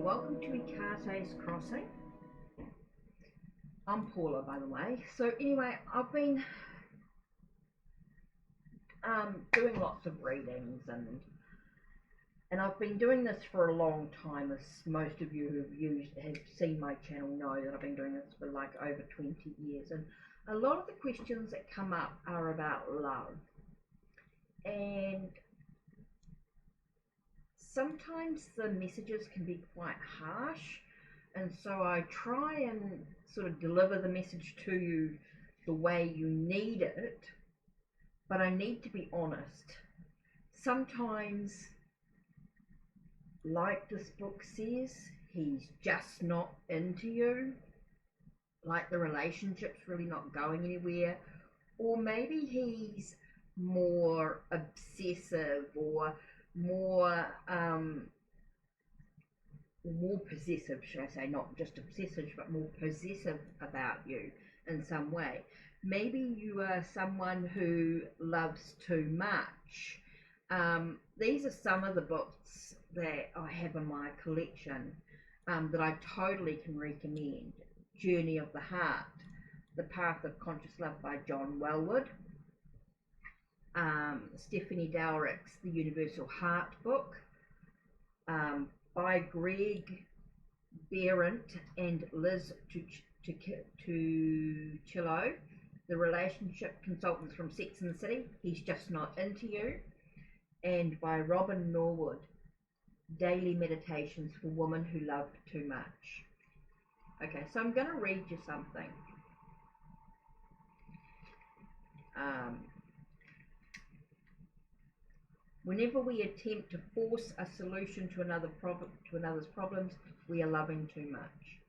welcome to Ikate's Crossing. I'm Paula, by the way. So anyway, I've been doing lots of readings and I've been doing this for a long time, as most of you have seen my channel know that I've been doing this for like over 20 years. And a lot of the questions that come up are about love. And sometimes the messages can be quite harsh, and so I try and sort of deliver the message to you the way you need it, but I need to be honest. Sometimes, like this book says, he's just not into you, like the relationship's really not going anywhere, or maybe he's more obsessive or more possessive, should I say, not just obsessive, but more possessive about you in some way. Maybe you are someone who loves too much. These are some of the books that I have in my collection that I totally can recommend. Journey of the Heart, The Path of Conscious Love by John Welwood. Stephanie Dowrick's The Universal Heart book, by Greg Behrendt and Liz Tuccillo, The Relationship Consultants from Sex and the City, He's Just Not Into You, and by Robin Norwood, Daily Meditations for Women Who Love Too Much. Okay, so I'm going to read you something. Whenever we attempt to force a solution to another's problems, we are loving too much.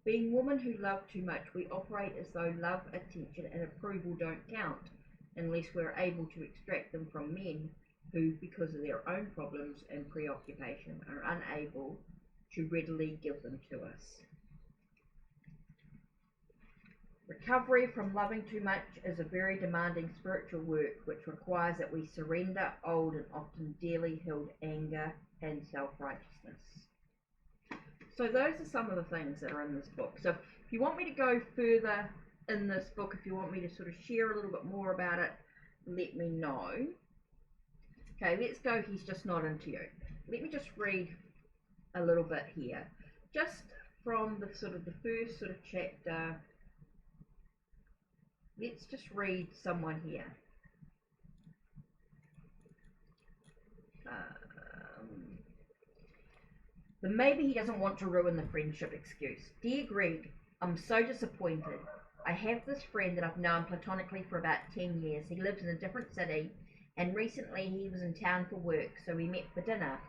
Being women who love too much, we operate as though love, attention, and approval don't count, unless we're able to extract them from men who, because of their own problems and preoccupation, are unable to readily give them to us. Recovery from loving too much is a very demanding spiritual work which requires that we surrender old and often dearly held anger and self-righteousness. So those are some of the things that are in this book. So if you want me to go further in this book, if you want me to sort of share a little bit more about it, let me know. Okay, let's go He's Just Not Into You. Let me just read a little bit here. Just from the first sort of chapter. Let's just read someone here. The maybe he doesn't want to ruin the friendship excuse. Dear Greg, I'm so disappointed. I have this friend that I've known platonically for about 10 years. He lives in a different city, and recently he was in town for work, so we met for dinner.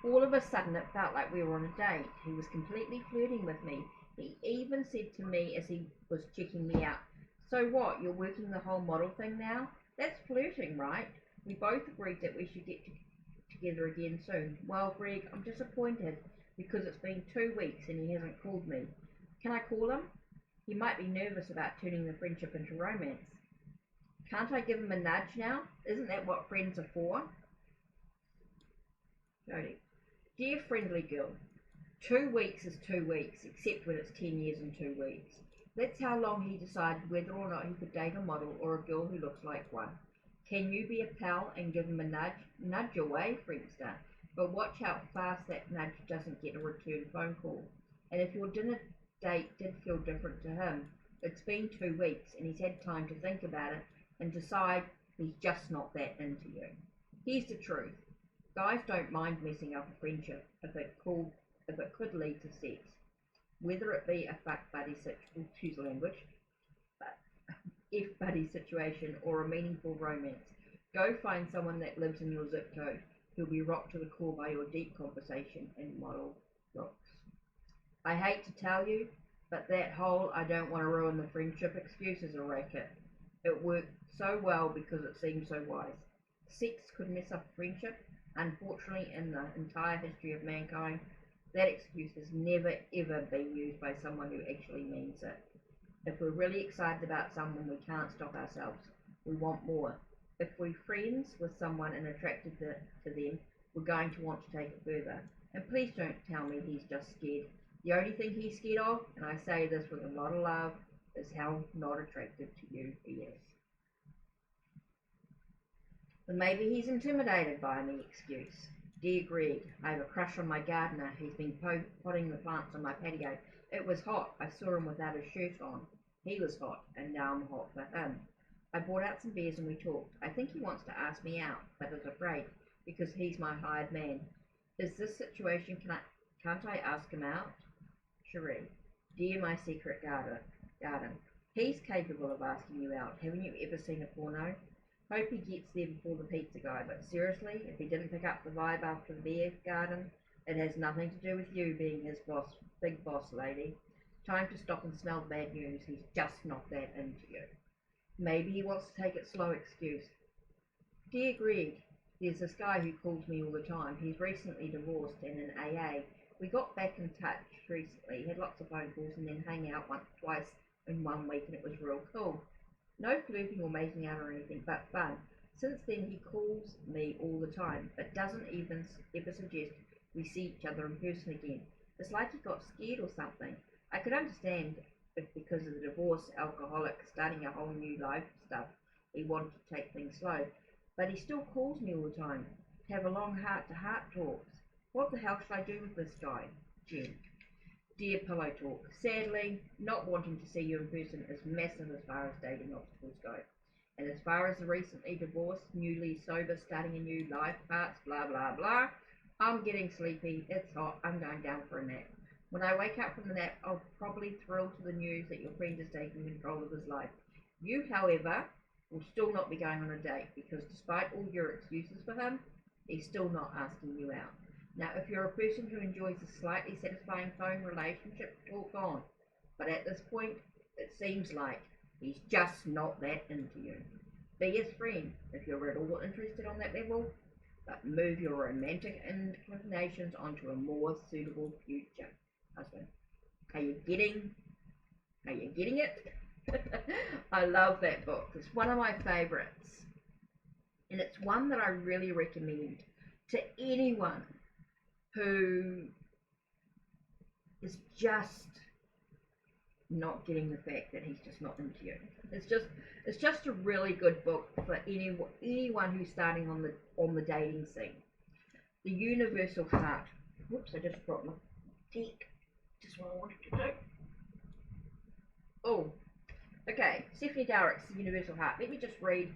All of a sudden it felt like we were on a date. He was completely flirting with me. He even said to me as he was checking me out, "So what, you're working the whole model thing now?" That's flirting, right? We both agreed that we should get together again soon. Well, Greg, I'm disappointed because it's been 2 weeks and he hasn't called me. Can I call him? He might be nervous about turning the friendship into romance. Can't I give him a nudge now? Isn't that what friends are for? Jody. Dear friendly girl, 2 weeks is 2 weeks, except when it's 10 years and 2 weeks. That's how long he decided whether or not he could date a model or a girl who looks like one. Can you be a pal and give him a nudge? Nudge away, Friendster. But watch how fast that nudge doesn't get a return phone call. And if your dinner date did feel different to him, it's been 2 weeks and he's had time to think about it and decide he's just not that into you. Here's the truth. Guys don't mind messing up a friendship if it could lead to sex. Whether it be a fuck buddy situation or a meaningful romance, go find someone that lives in your zip code who'll be rocked to the core by your deep conversation and model looks. I hate to tell you, but that whole I don't want to ruin the friendship excuse is a racket. It worked so well because it seemed so wise. Sex could mess up a friendship. Unfortunately, in the entire history of mankind, that excuse has never ever been used by someone who actually means it. If we're really excited about someone, we can't stop ourselves. We want more. If we're friends with someone and attracted to them, we're going to want to take it further. And please don't tell me he's just scared. The only thing he's scared of, and I say this with a lot of love, is how not attractive to you he is. But maybe he's intimidated by me excuse. Dear Greg, I have a crush on my gardener. He's been potting the plants on my patio. It was hot. I saw him without his shirt on. He was hot, and now I'm hot for him. I brought out some beers and we talked. I think he wants to ask me out, but is afraid, because he's my hired man. Is this situation, can't I ask him out? Cherie, dear my secret garden, he's capable of asking you out. Haven't you ever seen a porno? Hope he gets there before the pizza guy, but seriously, if he didn't pick up the vibe after the beer garden, it has nothing to do with you being his boss, big boss lady. Time to stop and smell the bad news. He's just not that into you. Maybe he wants to take it slow excuse. Dear Greg, there's this guy who calls me all the time. He's recently divorced and in AA. We got back in touch recently, had lots of phone calls and then hang out twice in 1 week, and it was real cool. No flirting or making out or anything, but fun. Since then he calls me all the time, but doesn't even ever suggest we see each other in person again. It's like he got scared or something. I could understand if because of the divorce, alcoholic, starting a whole new life stuff, he wanted to take things slow. But he still calls me all the time to have a long heart-to-heart talks. What the hell should I do with this guy? Jen. Dear Pillow Talk, sadly, not wanting to see you in person is massive as far as dating obstacles go. And as far as the recently divorced, newly sober, starting a new life parts, blah blah blah, I'm getting sleepy, it's hot, I'm going down for a nap. When I wake up from the nap, I'll probably thrill to the news that your friend is taking control of his life. You, however, will still not be going on a date, because despite all your excuses for him, he's still not asking you out. Now, if you're a person who enjoys a slightly satisfying phone relationship, talk on. But at this point, it seems like he's just not that into you. Be his friend if you're at all interested on that level, but move your romantic inclinations onto a more suitable future husband. Are you getting it? I love that book. It's one of my favorites. And it's one that I really recommend to anyone who is just not getting the fact that he's just not into you. It's just a really good book for anyone who's starting on the dating scene. The Universal Heart. Whoops, I just dropped my deck. Just what I wanted to do. Oh, okay. Stephanie Dowrick's The Universal Heart. Let me just read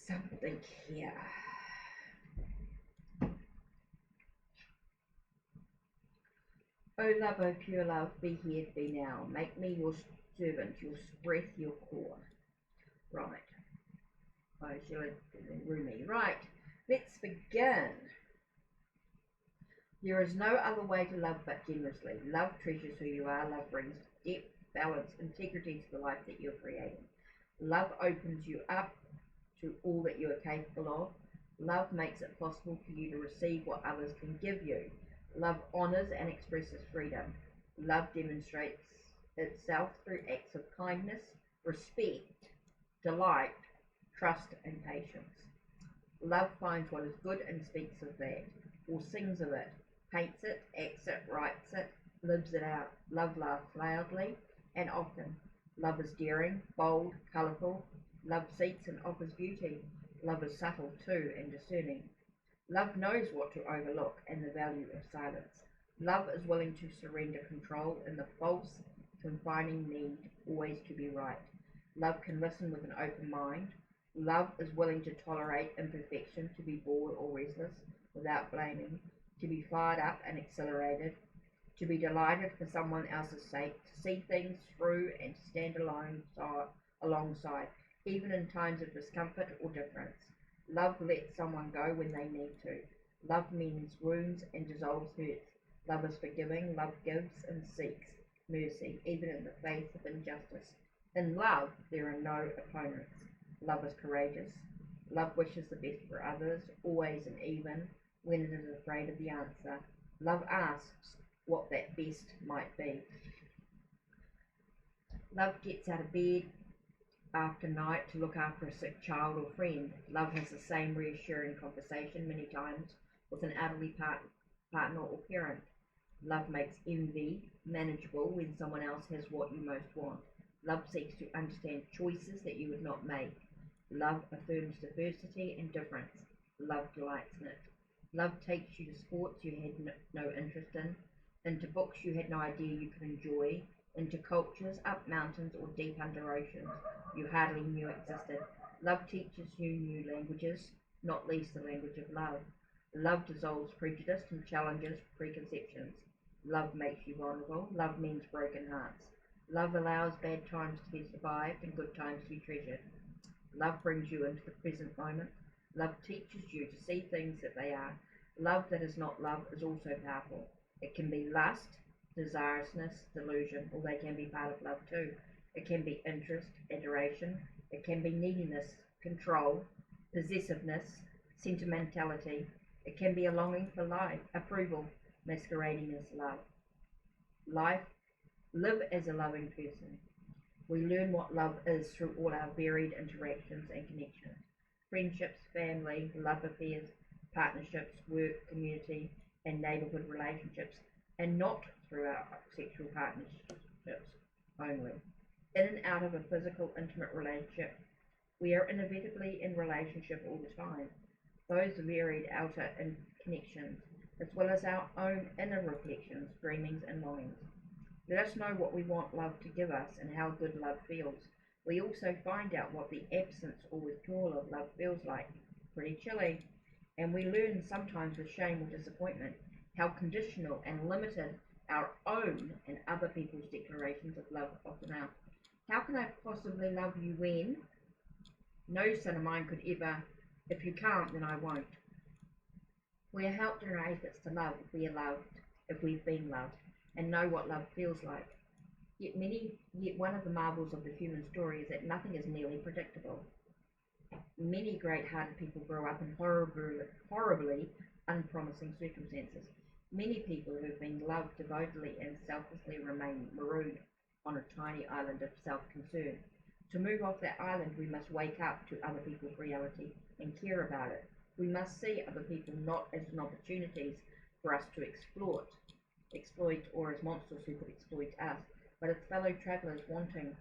something here. O love, O pure love, be here, be now. Make me your servant, your breath, your core. Right. Oh, Rumi. Right. Let's begin. There is no other way to love but generously. Love treasures who you are. Love brings depth, balance, integrity to the life that you're creating. Love opens you up to all that you are capable of. Love makes it possible for you to receive what others can give you. Love honors and expresses freedom. Love demonstrates itself through acts of kindness, respect, delight, trust, and patience. Love finds what is good and speaks of that, or sings of it, paints it, acts it, writes it, lives it out. Love laughs loudly and often. Love is daring, bold, colourful. Love seeks and offers beauty. Love is subtle too and discerning. Love knows what to overlook and the value of silence. Love is willing to surrender control in the false, confining need always to be right. Love can listen with an open mind. Love is willing to tolerate imperfection, to be bored or restless without blaming, to be fired up and accelerated, to be delighted for someone else's sake, to see things through and to stand alongside, even in times of discomfort or difference. Love lets someone go when they need to. Love mends wounds and dissolves hurts. Love is forgiving. Love gives and seeks mercy, even in the face of injustice. In love, there are no opponents. Love is courageous. Love wishes the best for others, always and even, when it is afraid of the answer. Love asks what that best might be. Love gets out of bed after night to look after a sick child or friend. Love has the same reassuring conversation many times with an elderly partner or parent. Love makes envy manageable when someone else has what you most want. Love seeks to understand choices that you would not make. Love affirms diversity and difference. Love delights in it. Love takes you to sports you had no interest in, into books you had no idea you could enjoy, into cultures up mountains or deep under oceans you hardly knew existed. Love teaches you new languages, not least the language of love. Love dissolves prejudice and challenges preconceptions. Love makes you vulnerable. Love mends broken hearts. Love allows bad times to be survived and good times to be treasured. Love brings you into the present moment. Love teaches you to see things that they are. Love that is not love is also powerful. It can be lust, desirousness, delusion, or they can be part of love too. It can be interest, adoration. It can be neediness, control, possessiveness, sentimentality. It can be a longing for life, approval, masquerading as love. Live as a loving person. We learn what love is through all our varied interactions and connections. Friendships, family, love affairs, partnerships, work, community, and neighbourhood relationships, and not through our sexual partnerships only. In and out of a physical, intimate relationship, we are inevitably in relationship all the time. Those varied outer connections, as well as our own inner reflections, dreamings, and longings. Let us know what we want love to give us and how good love feels. We also find out what the absence or withdrawal of love feels like. Pretty chilly. And we learn sometimes with shame or disappointment how conditional and limited our own and other people's declarations of love often are. How can I possibly love you when? No son of mine could ever. If you can't, then I won't. We are helped in our efforts to love if we are loved, if we've been loved, and know what love feels like. Yet one of the marvels of the human story is that nothing is nearly predictable. Many great-hearted people grow up in horribly unpromising circumstances. Many people who have been loved devotedly and selflessly remain marooned on a tiny island of self-concern. To move off that island, we must wake up to other people's reality and care about it. We must see other people not as an opportunities for us to exploit, or as monsters who could exploit us, but as fellow travellers wanting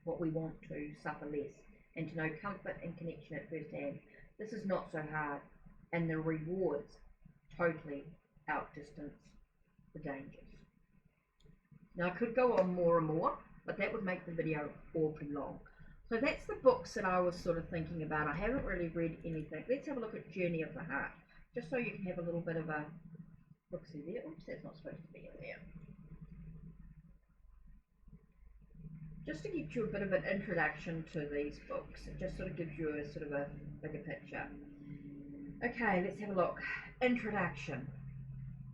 what we want to suffer less, and to know comfort and connection at first hand. This is not so hard, and the rewards totally outdistance the dangers. Now I could go on more and more, but that would make the video awfully long. So that's the books that I was sort of thinking about. I haven't really read anything. Let's have a look at Journey of the Heart, just so you can have a little bit of a look-see there. Oops, that's not supposed to be in there. Just to give you a bit of an introduction to these books, it just sort of gives you a sort of a bigger picture. Okay, let's have a look. Introduction.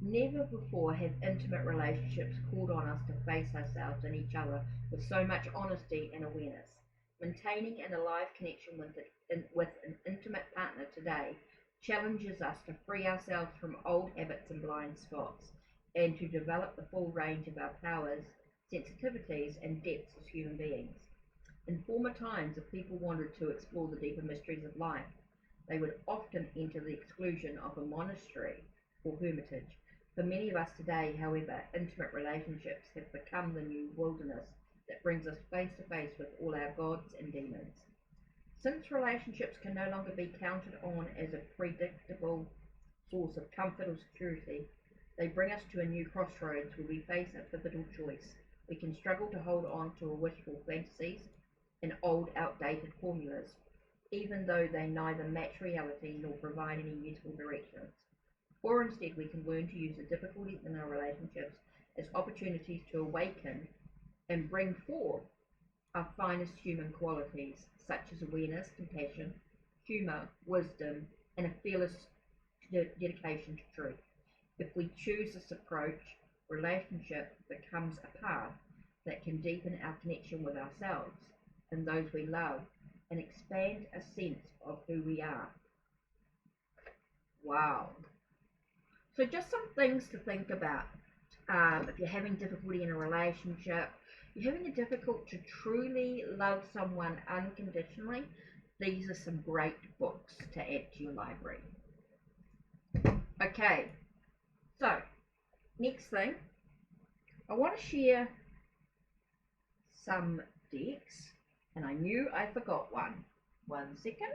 Never before have intimate relationships called on us to face ourselves and each other with so much honesty and awareness. Maintaining an alive connection with an intimate partner today challenges us to free ourselves from old habits and blind spots, and to develop the full range of our powers, sensitivities, and depths as human beings. In former times, if people wanted to explore the deeper mysteries of life, they would often enter the exclusion of a monastery or hermitage. For many of us today, however, intimate relationships have become the new wilderness that brings us face to face with all our gods and demons. Since relationships can no longer be counted on as a predictable source of comfort or security, they bring us to a new crossroads where we face a pivotal choice. We can struggle to hold on to wishful fantasies and old, outdated formulas, even though they neither match reality nor provide any useful directions. Or instead, we can learn to use the difficulties in our relationships as opportunities to awaken and bring forth our finest human qualities, such as awareness, compassion, humour, wisdom, and a fearless dedication to truth. If we choose this approach, relationship becomes a path that can deepen our connection with ourselves and those we love, and expand a sense of who we are. Wow. So just some things to think about. if you're having difficulty in a relationship, you're having a difficult to truly love someone unconditionally, these are some great books to add to your library. Okay, so next thing, I want to share some decks, and I knew I forgot one. 1 second.